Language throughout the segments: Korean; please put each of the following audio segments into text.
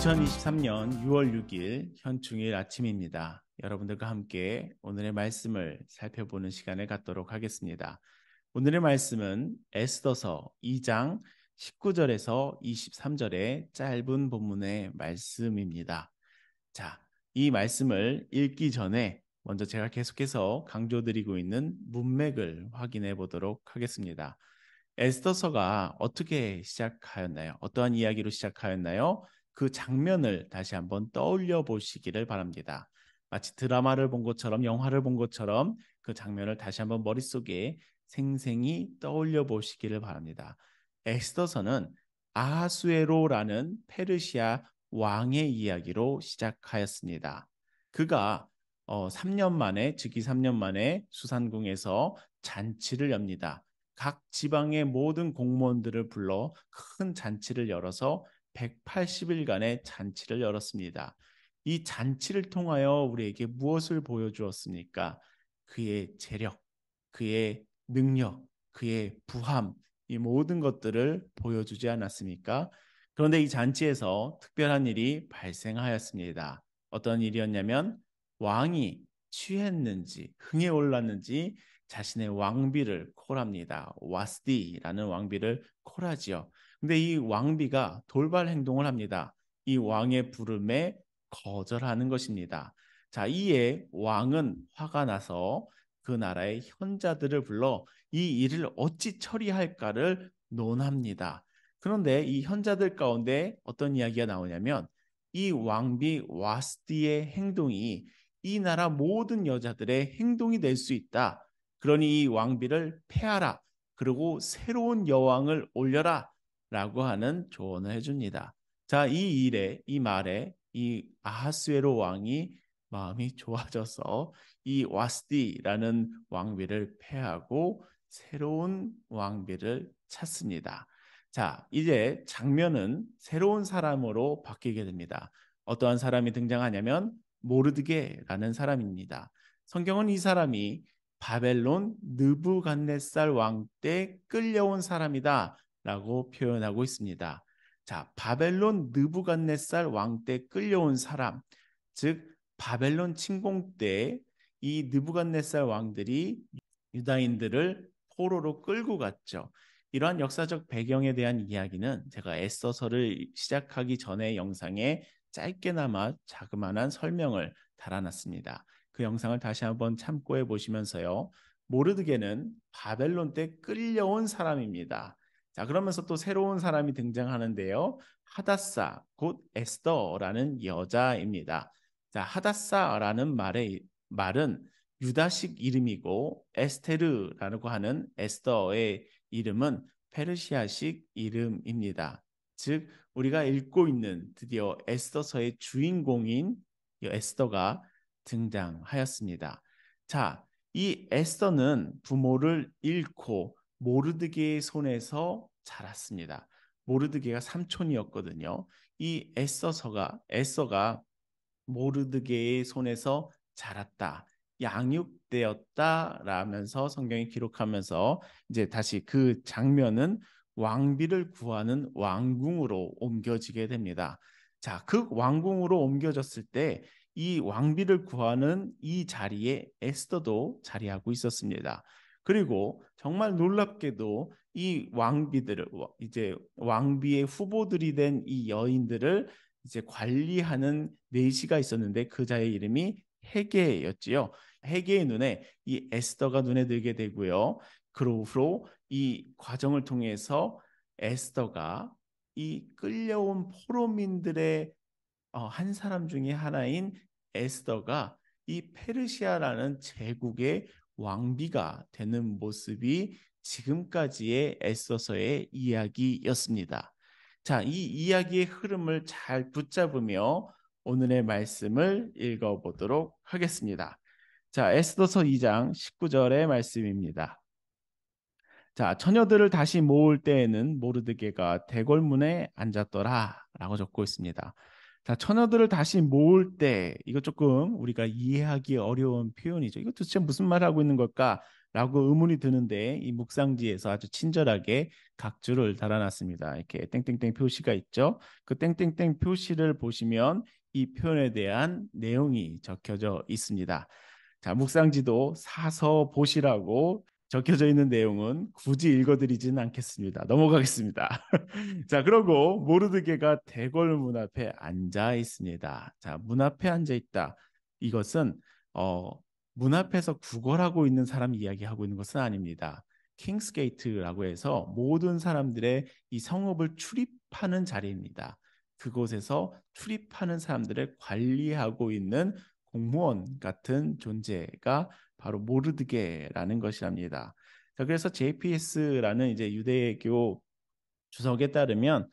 2023년 6월 6일 현충일 아침입니다. 여러분들과 함께 오늘의 말씀을 살펴보는 시간을 갖도록 하겠습니다. 오늘의 말씀은 에스더서 2장 19절에서 23절의 짧은 본문의 말씀입니다. 자, 이 말씀을 읽기 전에 먼저 제가 계속해서 강조드리고 있는 문맥을 확인해 보도록 하겠습니다. 에스더서가 어떻게 시작하였나요? 어떠한 이야기로 시작하였나요? 그 장면을 다시 한번 떠올려 보시기를 바랍니다. 마치 드라마를 본 것처럼, 영화를 본 것처럼 그 장면을 다시 한번 머릿속에 생생히 떠올려 보시기를 바랍니다. 에스더서는 아하수에로라는 페르시아 왕의 이야기로 시작하였습니다. 그가 3년 만에, 즉위 3년 만에 수산궁에서 잔치를 엽니다. 각 지방의 모든 공무원들을 불러 큰 잔치를 열어서 180일간의 잔치를 열었습니다. 이 잔치를 통하여 우리에게 무엇을 보여주었습니까? 그의 재력, 그의 능력, 그의 부함, 이 모든 것들을 보여주지 않았습니까? 그런데 이 잔치에서 특별한 일이 발생하였습니다. 어떤 일이었냐면 왕이 취했는지 흥에 올랐는지 자신의 왕비를 콜합니다. 와스디라는 왕비를 콜하지요. 근데 이 왕비가 돌발 행동을 합니다. 이 왕의 부름에 거절하는 것입니다. 자, 이에 왕은 화가 나서 그 나라의 현자들을 불러 이 일을 어찌 처리할까를 논합니다. 그런데 이 현자들 가운데 어떤 이야기가 나오냐면 이 왕비 와스디의 행동이 이 나라 모든 여자들의 행동이 될 수 있다. 그러니 이 왕비를 폐하라. 그리고 새로운 여왕을 올려라. 라고 하는 조언을 해줍니다. 자, 이 말에 이 아하스웨로 왕이 마음이 좋아져서 이 와스디라는 왕비를 폐하고 새로운 왕비를 찾습니다. 자, 이제 장면은 새로운 사람으로 바뀌게 됩니다. 어떠한 사람이 등장하냐면 모르드게라는 사람입니다. 성경은 이 사람이 바벨론 느부갓네살 왕 때 끌려온 사람이다라고 표현하고 있습니다. 자, 바벨론 느부갓네살 왕 때 끌려온 사람, 즉 바벨론 침공 때 이 느부갓네살 왕들이 유다인들을 포로로 끌고 갔죠. 이러한 역사적 배경에 대한 이야기는 제가 에스더서를 시작하기 전에 영상에 짧게나마 자그마한 설명을 달아놨습니다. 그 영상을 다시 한번 참고해 보시면서요. 모르드게는 바벨론 때 끌려온 사람입니다. 자, 그러면서 또 새로운 사람이 등장하는데요. 하다사, 곧 에스더라는 여자입니다. 자, 하다사라는 말은 유다식 이름이고 에스테르라고 하는 에스더의 이름은 페르시아식 이름입니다. 즉 우리가 읽고 있는 드디어 에스더서의 주인공인 에스더가 등장하였습니다. 자, 이 에스더는 부모를 잃고 모르드게의 손에서 자랐습니다. 모르드게가 삼촌이었거든요. 이 에스더가 모르드게의 손에서 자랐다. 양육되었다라면서 성경이 기록하면서 이제 다시 그 장면은 왕비를 구하는 왕궁으로 옮겨지게 됩니다. 자, 그 왕궁으로 옮겨졌을 때 이 왕비를 구하는 이 자리에 에스더도 자리하고 있었습니다. 그리고 정말 놀랍게도 이 왕비들을 이제 왕비의 후보들이 된 이 여인들을 이제 관리하는 내시가 있었는데 그 자의 이름이 헤게였지요. 헤게의 눈에 이 에스더가 눈에 들게 되고요. 그 후로 이 과정을 통해서 에스더가 이 끌려온 포로민들의 한 사람 중에 하나인 에스더가 이 페르시아라는 제국의 왕비가 되는 모습이 지금까지의 에스더서의 이야기였습니다. 자, 이 이야기의 흐름을 잘 붙잡으며 오늘의 말씀을 읽어보도록 하겠습니다. 자, 에스더서 2장 19절의 말씀입니다. 자, 처녀들을 다시 모을 때에는 모르드게가 대궐문에 앉았더라 라고 적고 있습니다. 자, 처녀들을 다시 모을 때 이거 조금 우리가 이해하기 어려운 표현이죠. 이거 도대체 무슨 말 하고 있는 걸까 라고 의문이 드는데 이 묵상지에서 아주 친절하게 각주를 달아놨습니다. 이렇게 땡땡땡 표시가 있죠. 그 땡땡땡 표시를 보시면 이 표현에 대한 내용이 적혀져 있습니다. 자, 묵상지도 사서 보시라고 적혀져 있는 내용은 굳이 읽어드리지는 않겠습니다. 넘어가겠습니다. 자, 그러고 모르드게가 대궐 문 앞에 앉아 있습니다. 자, 문 앞에 앉아 있다. 이것은 어, 문 앞에서 구걸하고 있는 사람 이야기하고 있는 것은 아닙니다. 킹스게이트라고 해서 모든 사람들의 이 성읍을 출입하는 자리입니다. 그곳에서 출입하는 사람들을 관리하고 있는 공무원 같은 존재가 바로 모르드게라는 것이랍니다. 자, 그래서 JPS라는 이제 유대교 주석에 따르면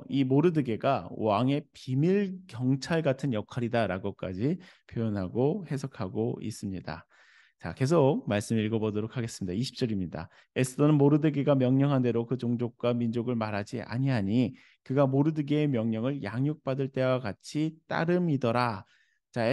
이 모르드게가 왕의 비밀 경찰 같은 역할이다라고까지 표현하고 해석하고 있습니다. 자, 계속 말씀 읽어보도록 하겠습니다. 20절입니다. 에스더는 모르드게가 명령한 대로 그 종족과 민족을 말하지 아니하니 그가 모르드게의 명령을 양육받을 때와 같이 따름이더라. 자,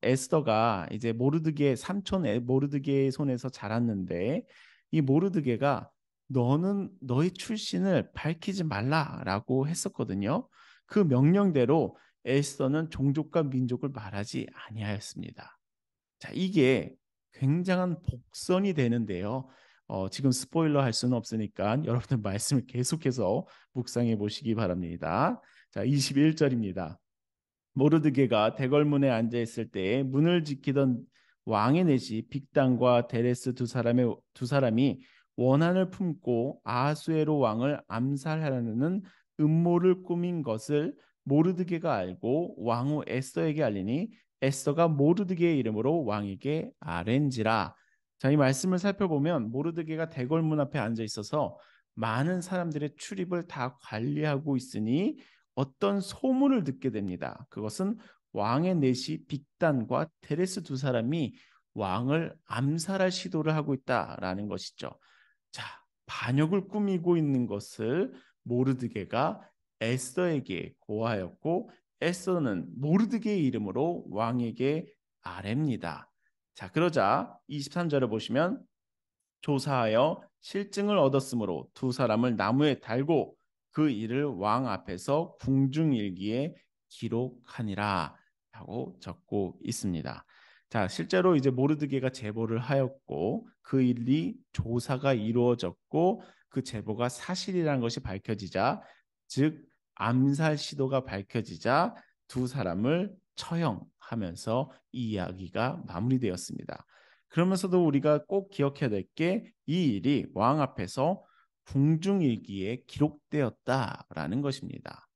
에스더가 이제 모르드게 삼촌 모르드게의 손에서 자랐는데 이 모르드게가 너는 너의 출신을 밝히지 말라라고 했었거든요. 그 명령대로 에스더는 종족과 민족을 말하지 아니하였습니다. 자, 이게 굉장한 복선이 되는데요. 지금 스포일러 할 수는 없으니까 여러분들 말씀을 계속해서 묵상해 보시기 바랍니다. 자, 21절입니다. 모르드게가 대궐문에 앉아 있을 때 문을 지키던 왕의 내시 빅단과 데레스 두 사람이 원한을 품고 아하수에로 왕을 암살하려는 음모를 꾸민 것을 모르드게가 알고 왕후 에스더에게 알리니 에스더가 모르드게의 이름으로 왕에게 아렌지라. 자, 이 말씀을 살펴보면 모르드게가 대궐문 앞에 앉아 있어서 많은 사람들의 출입을 다 관리하고 있으니 어떤 소문을 듣게 됩니다. 그것은 왕의 내시 빅단과 테레스 두 사람이 왕을 암살할 시도를 하고 있다라는 것이죠. 자, 반역을 꾸미고 있는 것을 모르드게가 에스더에게 고하였고 에스더는 모르드게의 이름으로 왕에게 아뢰입니다. 자, 그러자 23절을 보시면 조사하여 실증을 얻었으므로 두 사람을 나무에 달고 그 일을 왕 앞에서 궁중일기에 기록하니라 라고 적고 있습니다. 자, 실제로 이제 모르드게가 제보를 하였고 그 일이 조사가 이루어졌고 그 제보가 사실이라는 것이 밝혀지자, 즉 암살 시도가 밝혀지자 두 사람을 처형하면서 이 이야기가 마무리되었습니다. 그러면서도 우리가 꼭 기억해야 될 게 이 일이 왕 앞에서 궁중일기에 기록되었다라는 것입니다.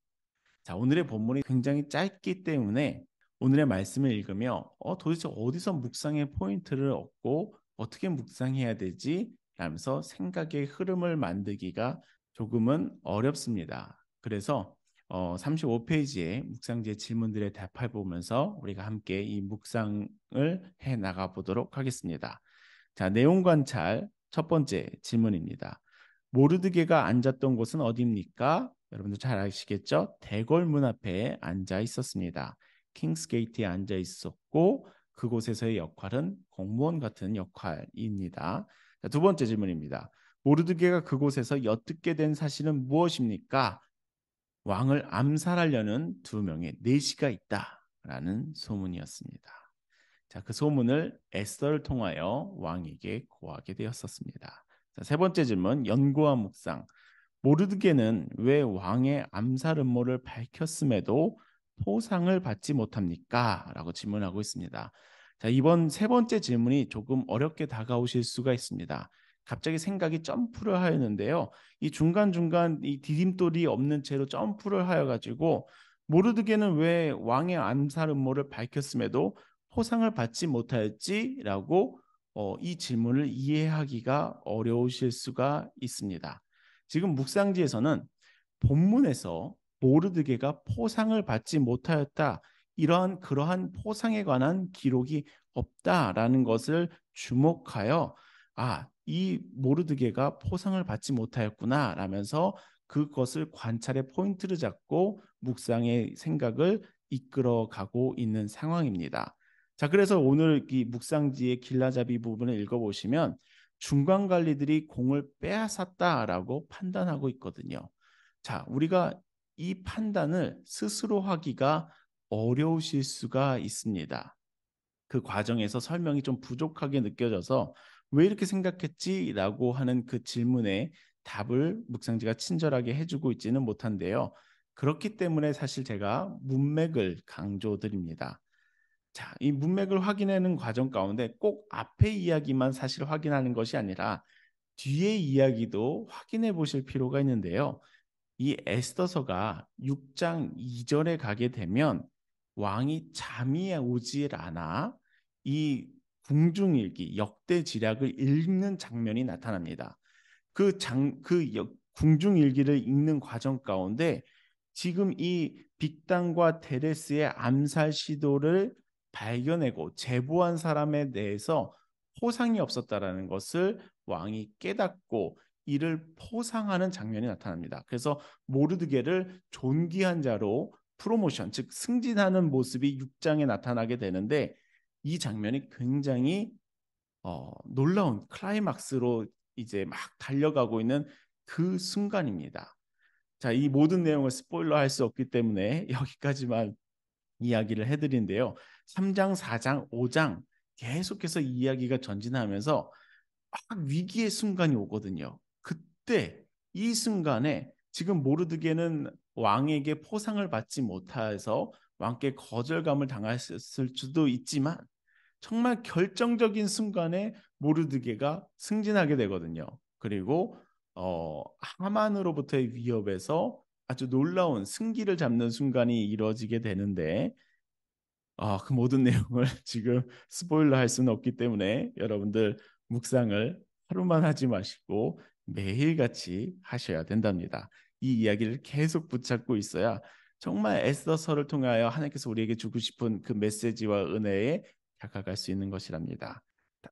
자, 오늘의 본문이 굉장히 짧기 때문에 오늘의 말씀을 읽으며 도대체 어디서 묵상의 포인트를 얻고 어떻게 묵상해야 되지? 라면서 생각의 흐름을 만들기가 조금은 어렵습니다. 그래서 35페이지에 묵상지의 질문들에 답해 보면서 우리가 함께 이 묵상을 해 나가 보도록 하겠습니다. 자, 내용 관찰 첫 번째 질문입니다. 모르드게가 앉았던 곳은 어디입니까? 여러분들 잘 아시겠죠? 대궐문 앞에 앉아 있었습니다. 킹스게이트에 앉아 있었고 그곳에서의 역할은 공무원 같은 역할입니다. 자, 두 번째 질문입니다. 모르드게가 그곳에서 엿듣게 된 사실은 무엇입니까? 왕을 암살하려는 두 명의 내시가 있다라는 소문이었습니다. 자, 그 소문을 에스더를 통하여 왕에게 고하게 되었었습니다. 자, 세 번째 질문, 연구와 묵상. 모르드게는 왜 왕의 암살 음모를 밝혔음에도 포상을 받지 못합니까? 라고 질문하고 있습니다. 자, 이번 세 번째 질문이 조금 어렵게 다가오실 수가 있습니다. 갑자기 생각이 점프를 하였는데요. 이 중간중간 이 디딤돌이 없는 채로 점프를 하여 가지고 모르드게는 왜 왕의 암살 음모를 밝혔음에도 포상을 받지 못하였지라고 이 질문을 이해하기가 어려우실 수가 있습니다. 지금 묵상지에서는 본문에서 모르드게가 포상을 받지 못하였다. 이러한 그러한 포상에 관한 기록이 없다라는 것을 주목하여 이 모르드게가 포상을 받지 못하였구나 라면서 그것을 관찰의 포인트를 잡고 묵상의 생각을 이끌어 가고 있는 상황입니다. 자, 그래서 오늘 이 묵상지의 길라잡이 부분을 읽어보시면 중간 관리들이 공을 빼앗았다라고 판단하고 있거든요. 자, 우리가 이 판단을 스스로 하기가 어려우실 수가 있습니다. 그 과정에서 설명이 좀 부족하게 느껴져서 왜 이렇게 생각했지라고 하는 그 질문에 답을 묵상지가 친절하게 해주고 있지는 못한데요. 그렇기 때문에 사실 제가 문맥을 강조드립니다. 자, 이 문맥을 확인하는 과정 가운데 꼭 앞의 이야기만 사실 확인하는 것이 아니라 뒤의 이야기도 확인해 보실 필요가 있는데요. 이 에스더서가 6장 2절에 가게 되면 왕이 잠이 오질 않아 이 궁중일기 역대 지략을 읽는 장면이 나타납니다. 궁중일기를 읽는 과정 가운데 지금 이 빅단과 테레스의 암살 시도를 발견하고 제보한 사람에 대해서 포상이 없었다라는 것을 왕이 깨닫고 이를 포상하는 장면이 나타납니다. 그래서 모르드게를 존귀한 자로 프로모션, 즉 승진하는 모습이 6장에 나타나게 되는데 이 장면이 굉장히 놀라운 클라이막스로 이제 막 달려가고 있는 그 순간입니다. 자, 이 모든 내용을 스포일러 할 수 없기 때문에 여기까지만 이야기를 해드린데요. 3장, 4장, 5장 계속해서 이야기가 전진하면서 막 위기의 순간이 오거든요. 그때 이 순간에 지금 모르드게는 왕에게 포상을 받지 못해서 왕께 거절감을 당했을 수도 있지만 정말 결정적인 순간에 모르드게가 승진하게 되거든요. 그리고 하만으로부터의 위협에서 아주 놀라운 승기를 잡는 순간이 이루어지게 되는데 그 모든 내용을 지금 스포일러 할 수는 없기 때문에 여러분들 묵상을 하루만 하지 마시고 매일같이 하셔야 된답니다. 이 이야기를 계속 붙잡고 있어야 정말 에스더서를 통하여 하나님께서 우리에게 주고 싶은 그 메시지와 은혜에 다가갈 수 있는 것이랍니다.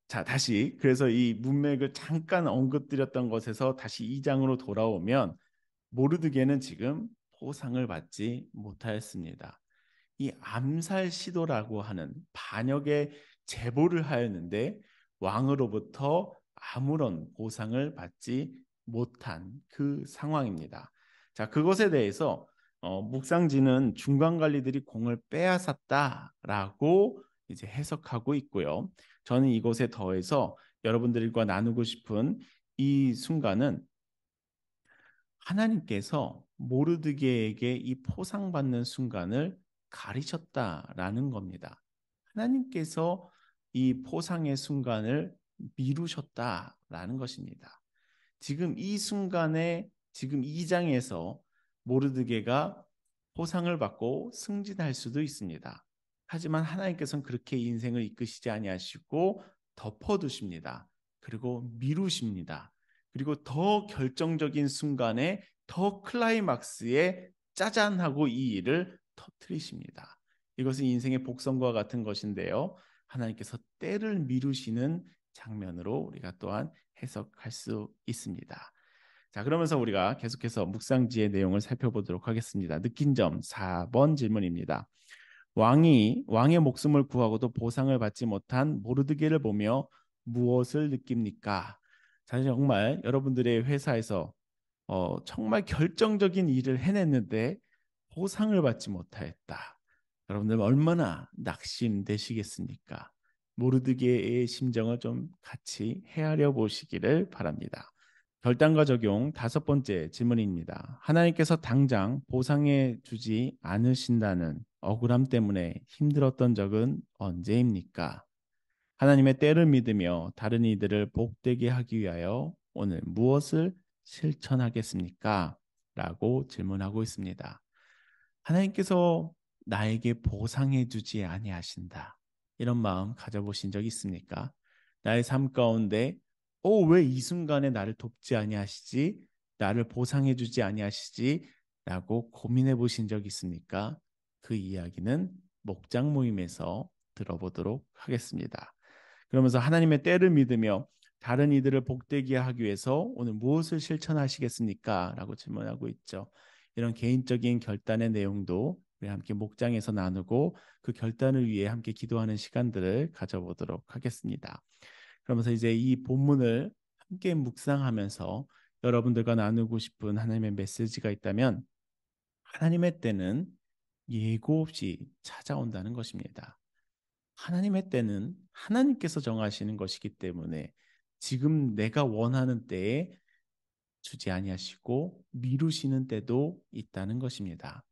자, 다시 그래서 이 문맥을 잠깐 언급드렸던 것에서 다시 2장으로 돌아오면 모르드게는 지금 포상을 받지 못하였습니다. 이 암살 시도라고 하는 반역의 제보를 하였는데 왕으로부터 아무런 보상을 받지 못한 그 상황입니다. 자, 그것에 대해서 묵상지는 중간 관리들이 공을 빼앗았다라고 이제 해석하고 있고요. 저는 이것에 더해서 여러분들과 나누고 싶은 이 순간은 하나님께서 모르드게에게 이 포상받는 순간을 가리셨다라는 겁니다. 하나님께서 이 포상의 순간을 미루셨다라는 것입니다. 지금 이 순간에 지금 2장에서 모르드게가 포상을 받고 승진할 수도 있습니다. 하지만 하나님께서는 그렇게 인생을 이끄시지 아니하시고 덮어두십니다. 그리고 미루십니다. 그리고 더 결정적인 순간에 더 클라이막스에 짜잔 하고 이 일을 터뜨리십니다. 이것은 인생의 복선과 같은 것인데요. 하나님께서 때를 미루시는 장면으로 우리가 또한 해석할 수 있습니다. 자, 그러면서 우리가 계속해서 묵상지의 내용을 살펴보도록 하겠습니다. 느낀 점 4번 질문입니다. 왕의 목숨을 구하고도 보상을 받지 못한 모르드게를 보며 무엇을 느낍니까? 사실 정말 여러분들의 회사에서 정말 결정적인 일을 해냈는데 보상을 받지 못하였다. 여러분들 얼마나 낙심되시겠습니까? 모르드게의 심정을 좀 같이 헤아려 보시기를 바랍니다. 결단과 적용 5번째 질문입니다. 하나님께서 당장 보상해 주지 않으신다는 억울함 때문에 힘들었던 적은 언제입니까? 하나님의 때를 믿으며 다른 이들을 복되게 하기 위하여 오늘 무엇을 실천하겠습니까? 라고 질문하고 있습니다. 하나님께서 나에게 보상해 주지 아니하신다. 이런 마음 가져보신 적 있습니까? 나의 삶 가운데 왜 이 순간에 나를 돕지 아니하시지? 나를 보상해 주지 아니하시지? 라고 고민해 보신 적 있습니까? 그 이야기는 목장 모임에서 들어보도록 하겠습니다. 그러면서 하나님의 때를 믿으며 다른 이들을 복되게 하기 위해서 오늘 무엇을 실천하시겠습니까? 라고 질문하고 있죠. 이런 개인적인 결단의 내용도 우리 함께 목장에서 나누고 그 결단을 위해 함께 기도하는 시간들을 가져보도록 하겠습니다. 그러면서 이제 이 본문을 함께 묵상하면서 여러분들과 나누고 싶은 하나님의 메시지가 있다면 하나님의 때는 예고 없이 찾아온다는 것입니다. 하나님의 때는 하나님께서 정하시는 것이기 때문에 지금 내가 원하는 때에 주지 아니하시고 미루시는 때도 있다는 것입니다.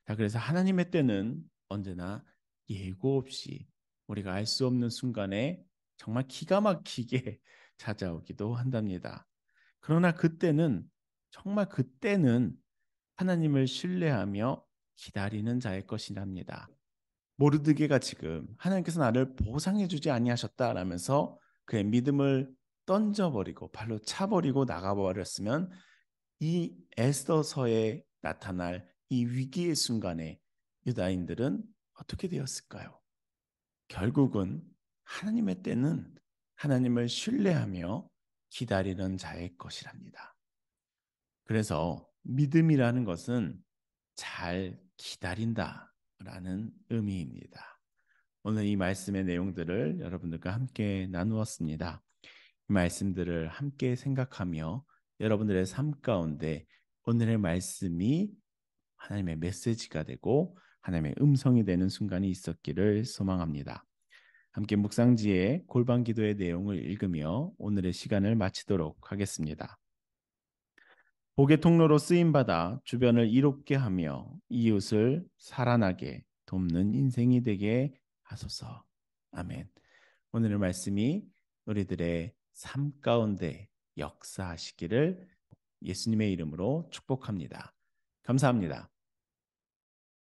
자, 그래서 하나님의 때는 언제나 예고 없이 우리가 알 수 없는 순간에 정말 기가 막히게 찾아오기도 한답니다. 그러나 그때는 정말 그때는 하나님을 신뢰하며 기다리는 자의 것이랍니다. 모르드게가 지금 하나님께서 나를 보상해 주지 아니하셨다라면서 그의 믿음을 던져버리고 발로 차버리고 나가버렸으면 이 에스더서에 나타날 이 위기의 순간에 유다인들은 어떻게 되었을까요? 결국은 하나님의 때는 하나님을 신뢰하며 기다리는 자의 것이랍니다. 그래서 믿음이라는 것은 잘 기다린다라는 의미입니다. 오늘 이 말씀의 내용들을 여러분들과 함께 나누었습니다. 이 말씀들을 함께 생각하며 여러분들의 삶 가운데 오늘의 말씀이 하나님의 메시지가 되고 하나님의 음성이 되는 순간이 있었기를 소망합니다. 함께 묵상지의 골방 기도의 내용을 읽으며 오늘의 시간을 마치도록 하겠습니다. 복의 통로로 쓰임받아 주변을 이롭게 하며 이웃을 살아나게 돕는 인생이 되게 하소서. 아멘. 오늘의 말씀이 우리들의 삶 가운데 역사하시기를 예수님의 이름으로 축복합니다. 감사합니다.